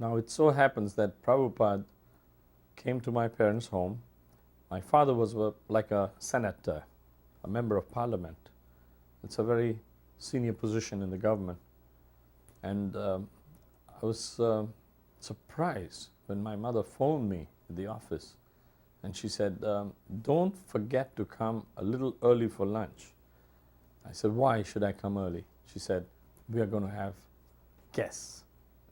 Now it so happens that Prabhupada came to my parents' home. My father was like a senator, a member of parliament. It's a very senior position in the government. And I was surprised when my mother phoned me at the office and she said, don't forget to come a little early for lunch. I said, why should I come early? She said, we are going to have guests,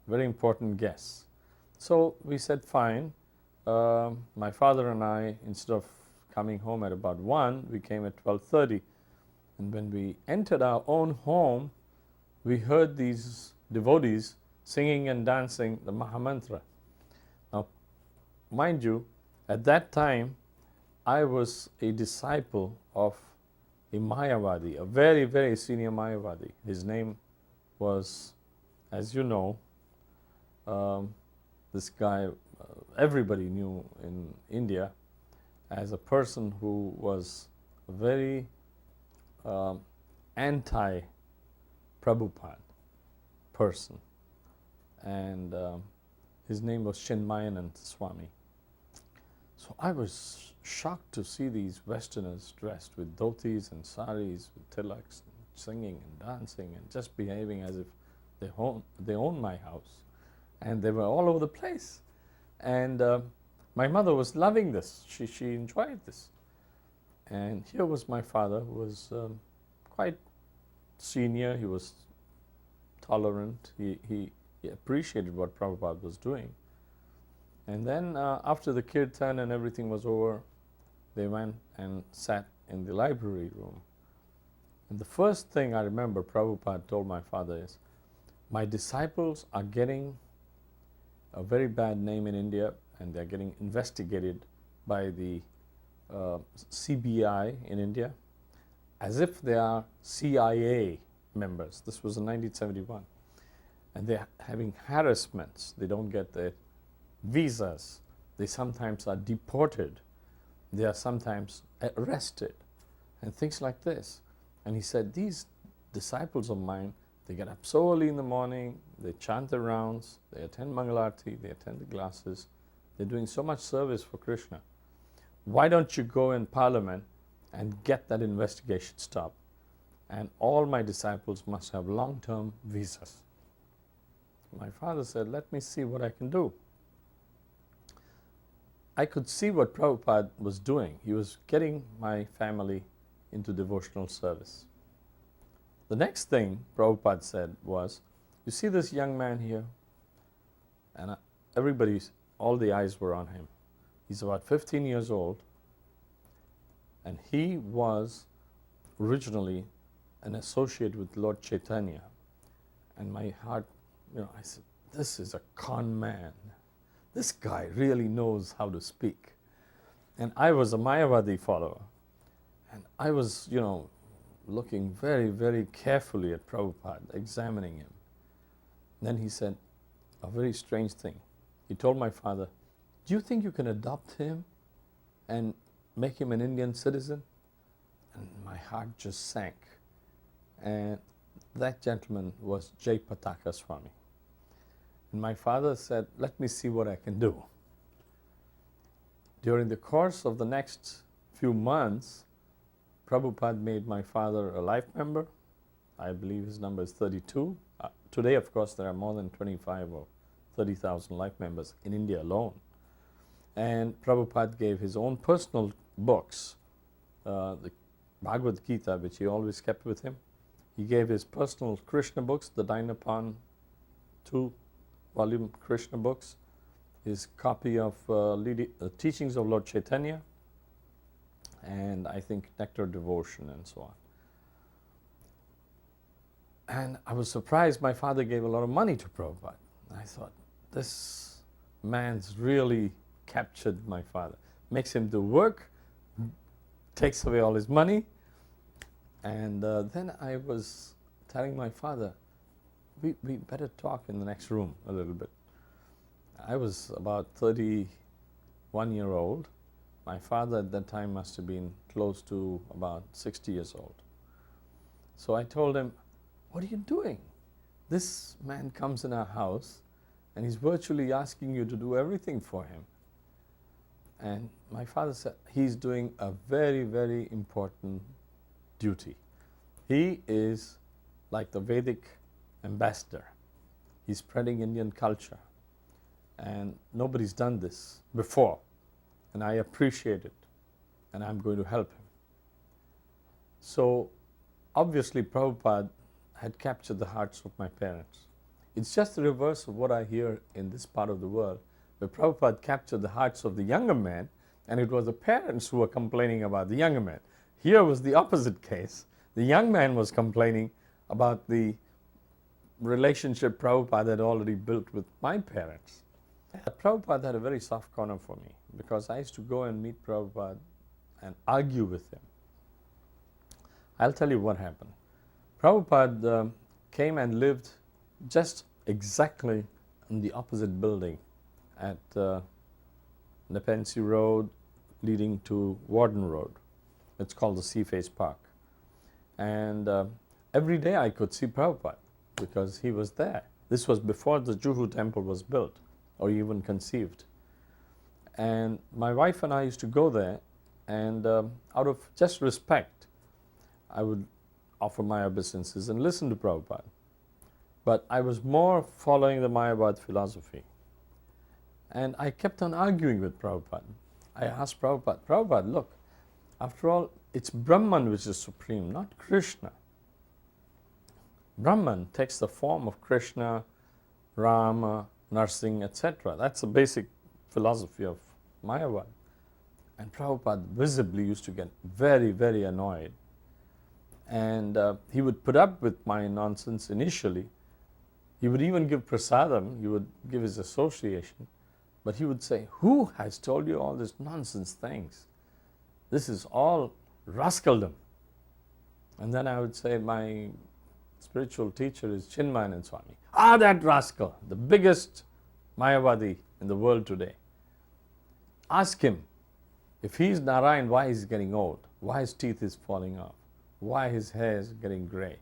very important guests. So we said, fine. My father and I, instead of coming home at about 1, we came at 12:30. And when we entered our own home, we heard these devotees singing and dancing the Mahamantra. Now, mind you, at that time, I was a disciple of a Mayavadi, a very, very senior Mayavadi. His name was, as you know, this guy, everybody knew in India as a person who was very anti-Prabhupada person. And his name was Chinmayananda Swami. So I was shocked to see these Westerners dressed with dhotis and saris, with tilaks, and singing and dancing and just behaving as if they own my house. And they were all over the place. And my mother was loving this. She enjoyed this. And here was my father, who was quite senior. He was tolerant. He appreciated what Prabhupada was doing. And then after the kirtan and everything was over, they went and sat in the library room. And the first thing I remember Prabhupada told my father is, my disciples are getting a very bad name in India, and they're getting investigated by the CBI in India as if they are CIA members. This was in 1971. And they're having harassments. They don't get their visas. They sometimes are deported. They are sometimes arrested and things like this. And he said, these disciples of mine, they get up so early in the morning, they chant their rounds, they attend Mangalarti, they attend the classes, they're doing so much service for Krishna. Why don't you go in Parliament and get that investigation stopped? And all my disciples must have long-term visas. My father said, let me see what I can do. I could see what Prabhupada was doing. He was getting my family into devotional service. The next thing Prabhupada said was, you see this young man here? And all the eyes were on him. He's about 15 years old, and he was originally an associate with Lord Chaitanya. And my heart, I said, this is a con man. This guy really knows how to speak. And I was a Mayavadi follower. And I was, looking very, very carefully at Prabhupada, examining him. Then he said a very strange thing. He told my father, do you think you can adopt him and make him an Indian citizen? And my heart just sank. And that gentleman was Jai Pataka Swami. And my father said, let me see what I can do. During the course of the next few months, Prabhupada made my father a life member. I believe his number is 32. Today, of course, there are more than 25 or 30,000 life members in India alone. And Prabhupada gave his own personal books, the Bhagavad-gita, which he always kept with him. He gave his personal Krishna books, the Dinapan 2-volume Krishna books, his copy of Teachings of Lord Chaitanya, and I think Nectar Devotion and so on. And I was surprised my father gave a lot of money to Prabhupada. I thought, this man's really captured my father. Makes him do work, takes away all his money. And then I was telling my father, we better talk in the next room a little bit. I was about 31 years old. My father at that time must have been close to about 60 years old. So I told him, what are you doing? This man comes in our house and he's virtually asking you to do everything for him. And my father said, he's doing a very, very important duty. He is like the Vedic ambassador. He's spreading Indian culture. And nobody's done this before. And I appreciate it. And I'm going to help him. So, obviously, Prabhupada had captured the hearts of my parents. It's just the reverse of what I hear in this part of the world, where Prabhupada captured the hearts of the younger man, and it was the parents who were complaining about the younger man. Here was the opposite case. The young man was complaining about the relationship Prabhupada had already built with my parents. Prabhupada had a very soft corner for me, because I used to go and meet Prabhupada and argue with him. I'll tell you what happened. Prabhupada came and lived just exactly in the opposite building at Nepean Road leading to Warden Road. It's called the Sea Face Park. And every day I could see Prabhupada because he was there. This was before the Juhu temple was built or even conceived. And my wife and I used to go there, and out of just respect, I would offer my obeisances and listen to Prabhupada. But I was more following the Mayavad philosophy. And I kept on arguing with Prabhupada. I asked Prabhupada, Prabhupada, look, after all, it's Brahman which is supreme, not Krishna. Brahman takes the form of Krishna, Rama, Narsingh, etc. That's the basic philosophy of Mayavad. And Prabhupada visibly used to get very, very annoyed. And he would put up with my nonsense initially. He would even give prasadam, he would give his association. But he would say, who has told you all these nonsense things? This is all rascaldom. And then I would say, my spiritual teacher is Chinmayanand Swami. Ah, that rascal, the biggest Mayavadi in the world today. Ask him, if he is Narayan, why is he getting old? Why his teeth is falling off? Why his hair is getting grey?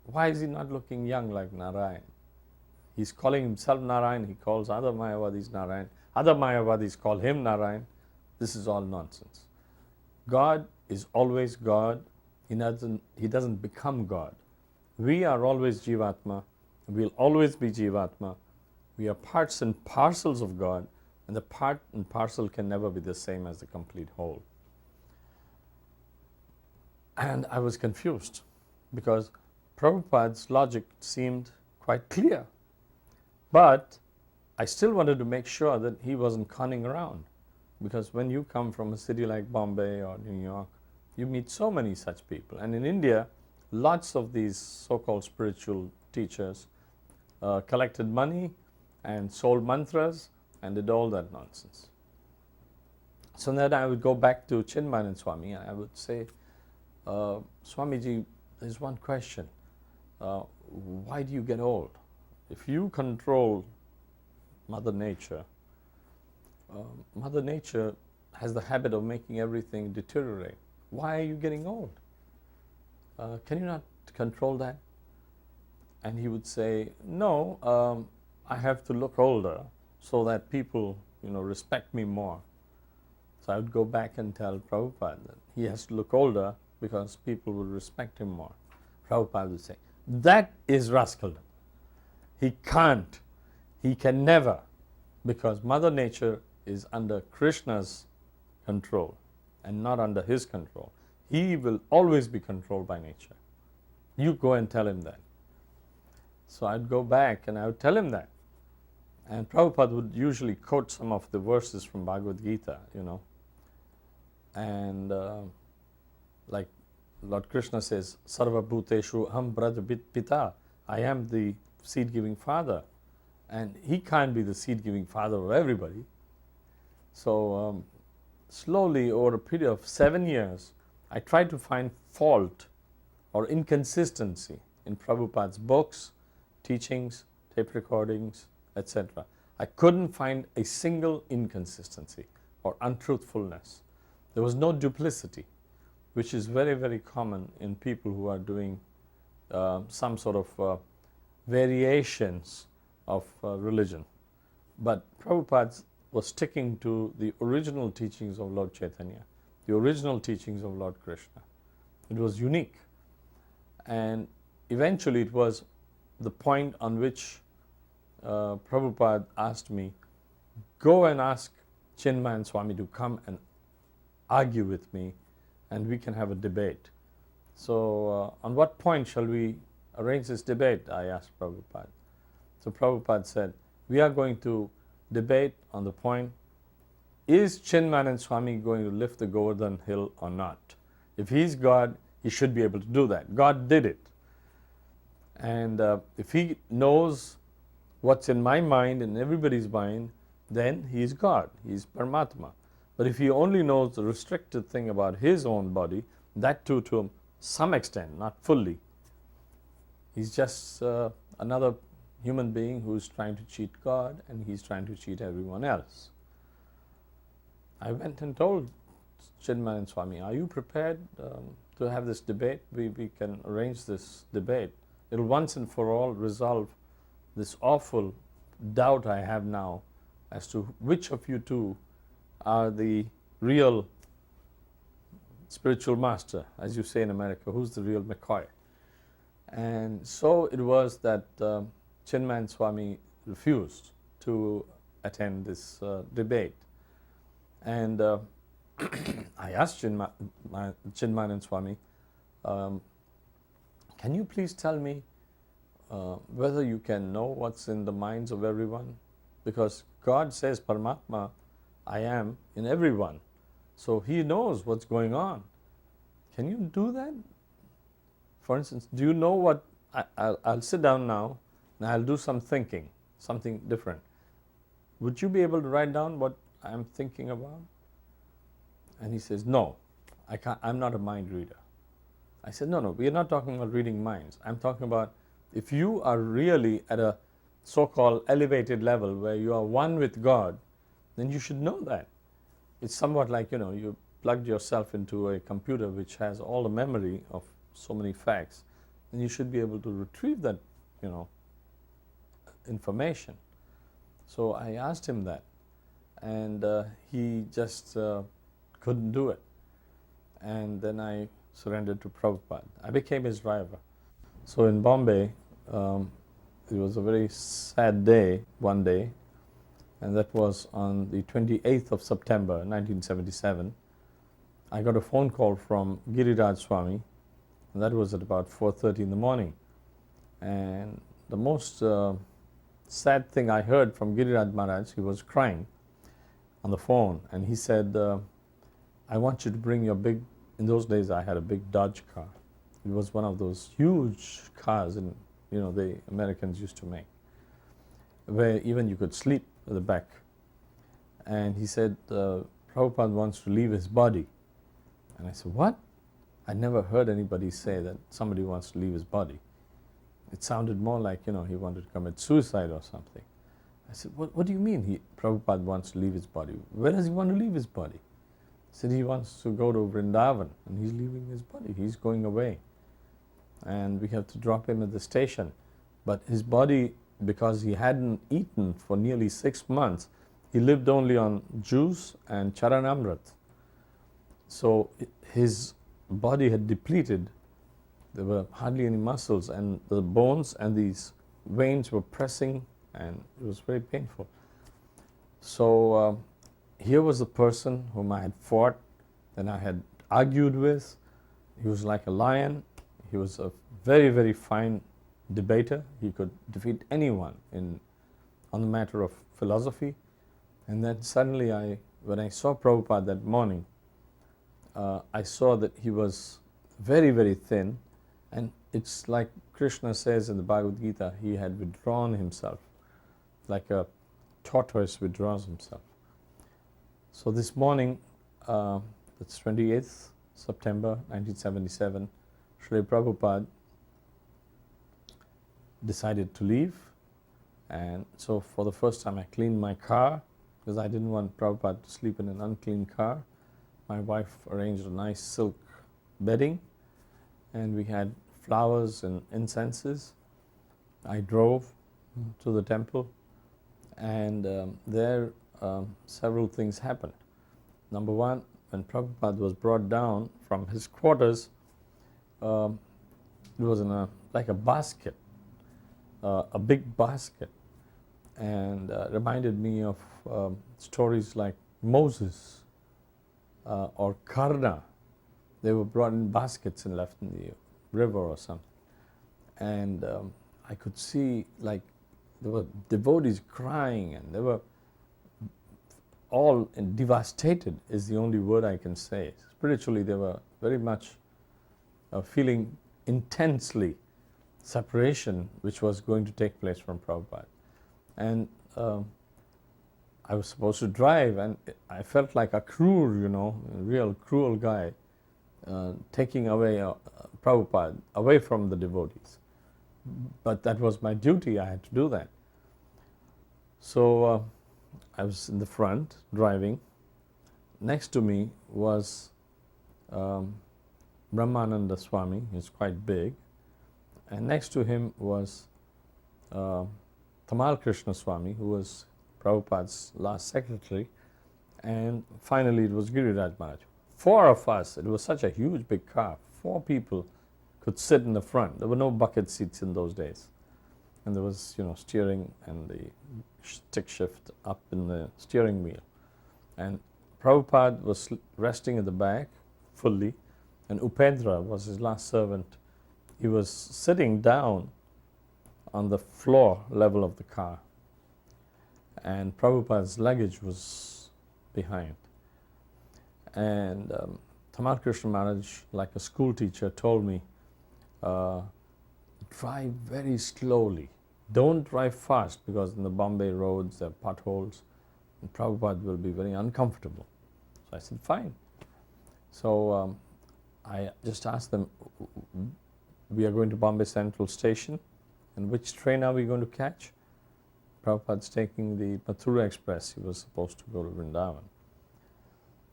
Why is he not looking young like Narayan? He's calling himself Narayan, he calls other Mayavadis Narayan, other Mayavadis call him Narayan. This is all nonsense. God is always God. He doesn't become God. We are always Jivatma. We'll always be Jivatma. We are parts and parcels of God, and the part and parcel can never be the same as the complete whole. And I was confused because Prabhupada's logic seemed quite clear. But I still wanted to make sure that he wasn't conning around, because when you come from a city like Bombay or New York, you meet so many such people. And in India, lots of these so-called spiritual teachers collected money and sold mantras and did all that nonsense. So then I would go back to Chinmayanand Swami and I would say, Swamiji, there's one question. Why do you get old? If you control Mother Nature, Mother Nature has the habit of making everything deteriorate. Why are you getting old? Can you not control that? And he would say, no, I have to look older so that people, respect me more. So I would go back and tell Prabhupada that he has to look older because people will respect him more. Prabhupada would say, that is rascaldom. He can't, he can never, because Mother Nature is under Krishna's control and not under his control. He will always be controlled by nature. You go and tell him that. So I'd go back and I would tell him that. And Prabhupada would usually quote some of the verses from Bhagavad-gita, And like Lord Krishna says, Sarva Bhuteshu Aham Brajabit Pita. I am the seed-giving father. And he can't be the seed-giving father of everybody. So slowly, over a period of 7 years, I tried to find fault or inconsistency in Prabhupada's books, teachings, tape recordings, etc. I couldn't find a single inconsistency or untruthfulness. There was no duplicity, which is very, very common in people who are doing some sort of variations of religion. But Prabhupada was sticking to the original teachings of Lord Chaitanya, the original teachings of Lord Krishna. It was unique. And eventually it was the point on which Prabhupada asked me, go and ask Chinmayan Swami to come and argue with me and we can have a debate. So on what point shall we arrange this debate? I asked Prabhupada. So Prabhupada said, we are going to debate on the point, is Chinmayan Swami going to lift the Govardhan hill or not? If he's God, he should be able to do that. God did it. And if he knows what's in my mind and everybody's mind, then he is God, he is Paramatma. But if he only knows the restricted thing about his own body, that too to some extent, not fully, he's just another human being who's trying to cheat God and he's trying to cheat everyone else. I went and told Chinmayan Swami, are you prepared to have this debate? We can arrange this debate. It will once and for all resolve this awful doubt I have now as to which of you two are the real spiritual master, as you say in America, who's the real McCoy? And so it was that Chinmayan Swami refused to attend this debate. And I asked Chinmayan Swami, can you please tell me whether you can know what's in the minds of everyone? Because God says, Paramatma, I am in everyone. So he knows what's going on. Can you do that? For instance, do you know what, I'll sit down now and I'll do some thinking, something different. Would you be able to write down what I'm thinking about? And he says, no, I can't, I'm not a mind reader. I said, no, we are not talking about reading minds. I'm talking about if you are really at a so-called elevated level where you are one with God, then you should know that. It's somewhat like, you plugged yourself into a computer which has all the memory of so many facts, and you should be able to retrieve that, information. So I asked him that, and he just couldn't do it. And then I surrendered to Prabhupada. I became his driver. So in Bombay, it was a very sad day, one day, and that was on the 28th of September, 1977. I got a phone call from Giriraj Swami, and that was at about 4:30 in the morning. And the most sad thing I heard from Giriraj Maharaj, he was crying on the phone, and he said, I want you to bring your big, in those days I had a big Dodge car. It was one of those huge cars in, the Americans used to make, where even you could sleep at the back. And he said, Prabhupada wants to leave his body. And I said, what? I never heard anybody say that somebody wants to leave his body. It sounded more like, he wanted to commit suicide or something. I said, what do you mean Prabhupada wants to leave his body? Where does he want to leave his body? He said he wants to go to Vrindavan, and he's leaving his body. He's going away. And we have to drop him at the station. But his body, because he hadn't eaten for nearly 6 months, he lived only on juice and charanamrit. So his body had depleted. There were hardly any muscles, and the bones and these veins were pressing, and it was very painful. So here was the person whom I had fought, and I had argued with. He was like a lion. He was a very, very fine debater. He could defeat anyone on the matter of philosophy. And then suddenly, when I saw Prabhupada that morning, I saw that he was very, very thin. And it's like Krishna says in the Bhagavad-gita, he had withdrawn himself, like a tortoise withdraws himself. So this morning, that's 28th September 1977, Srila Prabhupada decided to leave. And so for the first time I cleaned my car, because I didn't want Prabhupada to sleep in an unclean car. My wife arranged a nice silk bedding, and we had flowers and incenses. I drove to the temple, and there several things happened. Number one, when Prabhupada was brought down from his quarters, it was in like a basket, a big basket, and reminded me of stories like Moses or Karna. They were brought in baskets and left in the river or something. And I could see, like, there were devotees crying, and they were all devastated, is the only word I can say. Spiritually, they were very much feeling intensely separation which was going to take place from Prabhupada. And I was supposed to drive, and I felt like a cruel, a real cruel guy, taking away Prabhupada away from the devotees. But that was my duty, I had to do that. So I was in the front driving. Next to me was Brahmananda Swami, he's quite big, and next to him was Tamal Krishna Swami, who was Prabhupada's last secretary, and finally it was Giriraj Maharaj. Four of us, it was such a huge big car, 4 people could sit in the front. There were no bucket seats in those days. And there was, steering and the stick shift up in the steering wheel. And Prabhupada was resting at the back fully, and Upendra was his last servant. He was sitting down on the floor level of the car, and Prabhupada's luggage was behind. And Tamal Krishna Maharaj, like a school teacher, told me, drive very slowly. Don't drive fast, because in the Bombay roads there are potholes and Prabhupada will be very uncomfortable. So I said, fine. So I just asked them, we are going to Bombay Central Station, and which train are we going to catch? Prabhupada's taking the Mathura Express. He was supposed to go to Vrindavan.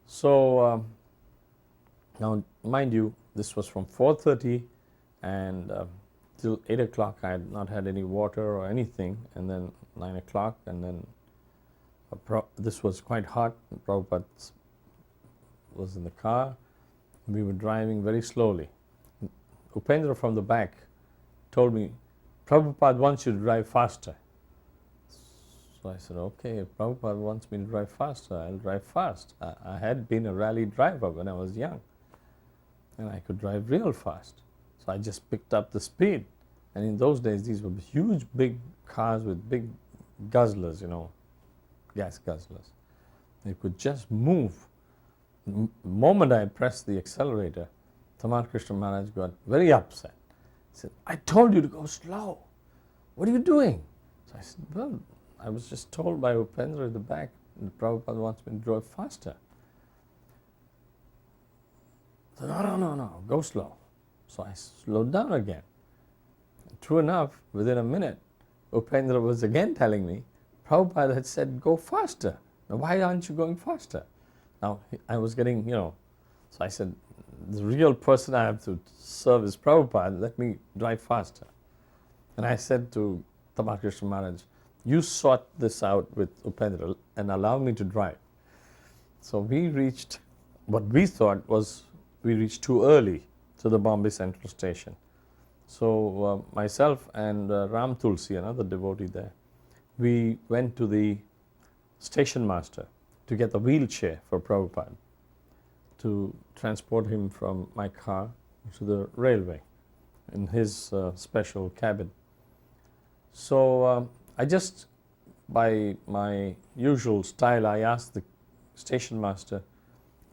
So now, mind you, this was from 4:30 and till 8 o'clock I had not had any water or anything, and then 9 o'clock, and then this was quite hot. Prabhupada was in the car. We were driving very slowly. Upendra from the back told me, Prabhupada wants you to drive faster. So I said, okay, if Prabhupada wants me to drive faster, I'll drive fast. I had been a rally driver when I was young, and I could drive real fast. So I just picked up the speed. And in those days, these were huge, big cars with big guzzlers, gas guzzlers. They could just move. The moment I pressed the accelerator, Tamal Krishna Maharaj got very upset. He said, I told you to go slow. What are you doing? So I said, well, I was just told by Upendra at the back that Prabhupada wants me to drive faster. So, no, go slow. So I slowed down again. True enough, within a minute, Upendra was again telling me, Prabhupada had said, go faster. Now, why aren't you going faster? Now, I was getting, so I said, the real person I have to serve is Prabhupada, let me drive faster. And I said to Tamal Krishna Maharaj, you sort this out with Upendra and allow me to drive. So we reached, what we thought was, we reached too early to the Bombay Central Station. So myself and Ram Tulsi, another devotee there, we went to the station master to get the wheelchair for Prabhupada, to transport him from my car to the railway in his special cabin. So I just, by my usual style, I asked the station master,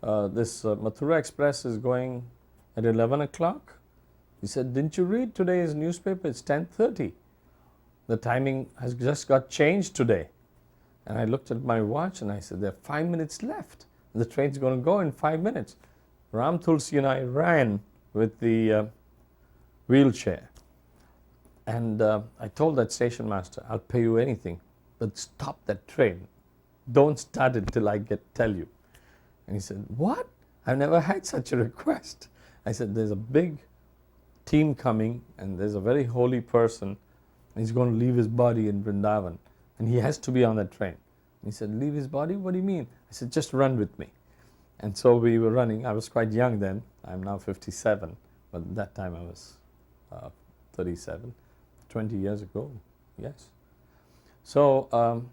this Mathura Express is going at 11 o'clock? He said, didn't you read today's newspaper? It's 10:30. The timing has just got changed today. And I looked at my watch and I said, there are 5 minutes left. The train's going to go in 5 minutes. Ram Tulsi and I ran with the wheelchair. And I told that station master, I'll pay you anything, but stop that train. Don't start it till I tell you. And he said, what? I've never had such a request. I said, there's a big team coming, and there's a very holy person He's going to leave his body in Vrindavan, and he has to be on that train. He said, leave his body? What do you mean? I said, just run with me. And so we were running. I was quite young then. I'm now 57, but at that time I was 37, 20 years ago, yes. So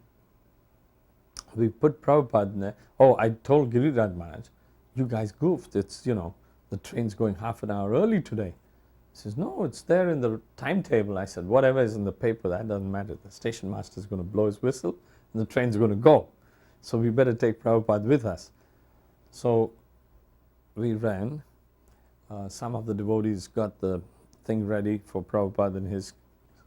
we put Prabhupada in there. Oh, I told Giriraj Maharaj, you guys goofed. It's, you know, the train's going half an hour early today. He says, no, it's there in the timetable. I said, whatever is in the paper, that doesn't matter. The station master is going to blow his whistle and the train's going to go. So we better take Prabhupada with us. So we ran. Some of the devotees got the thing ready for Prabhupada in his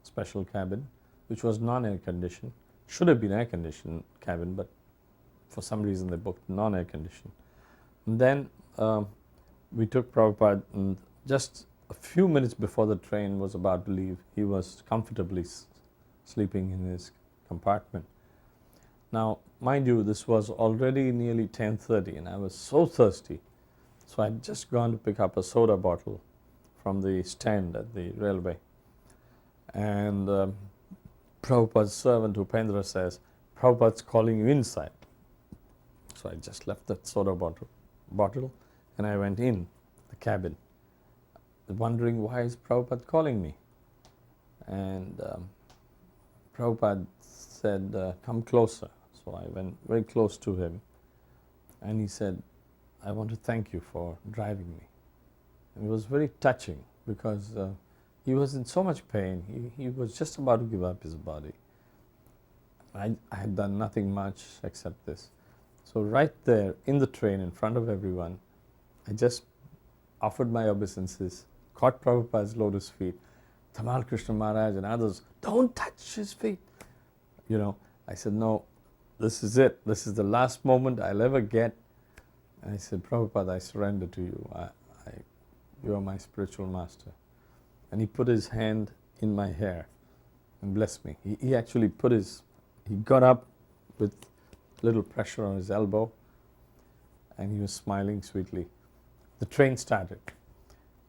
special cabin, which was non-air conditioned. Should have been air conditioned cabin, but for some reason they booked non-air conditioned. And then we took Prabhupada, and just a few minutes before the train was about to leave, he was comfortably sleeping in his compartment. Now, mind you, this was already nearly 10:30 and I was so thirsty. So I'd just gone to pick up a soda bottle from the stand at the railway. And Prabhupada's servant Upendra says, Prabhupada's calling you inside. So I just left that soda bottle and I went in the cabin, wondering, why is Prabhupada calling me? And Prabhupada said, come closer. So I went very close to him and he said, I want to thank you for driving me. And it was very touching because he was in so much pain. He was just about to give up his body. I had done nothing much except this. So right there in the train in front of everyone, I just offered my obeisances, caught Prabhupada's lotus feet. Tamal Krishna Maharaj and others, don't touch his feet. You know, I said, no, this is it. This is the last moment I'll ever get. And I said, Prabhupada, I surrender to you. You are my spiritual master. And he put his hand in my hair and blessed me. He actually he got up with little pressure on his elbow and he was smiling sweetly. The train started.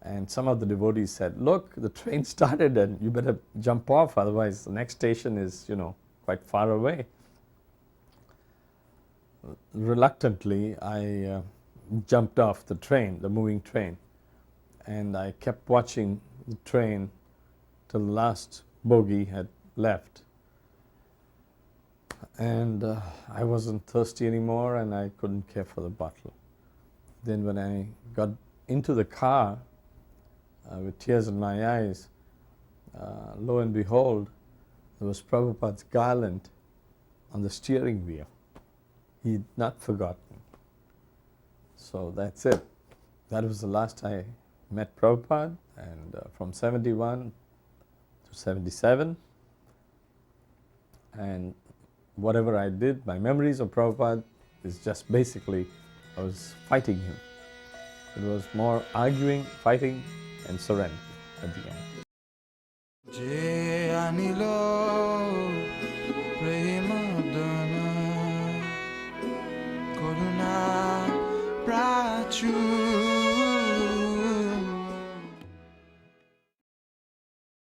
And some of the devotees said, look, the train started and you better jump off, otherwise the next station is, you know, quite far away. Reluctantly, I jumped off the train, the moving train, and I kept watching the train till the last bogie had left. And I wasn't thirsty anymore and I couldn't care for the bottle. Then when I got into the car with tears in my eyes, lo and behold, there was Prabhupada's garland on the steering wheel. He'd not forgotten. So that's it. That was the last I met Prabhupada, and from 71 to 77. And whatever I did, my memories of Prabhupada is just basically I was fighting him. It was more arguing, fighting, and surrender at the end.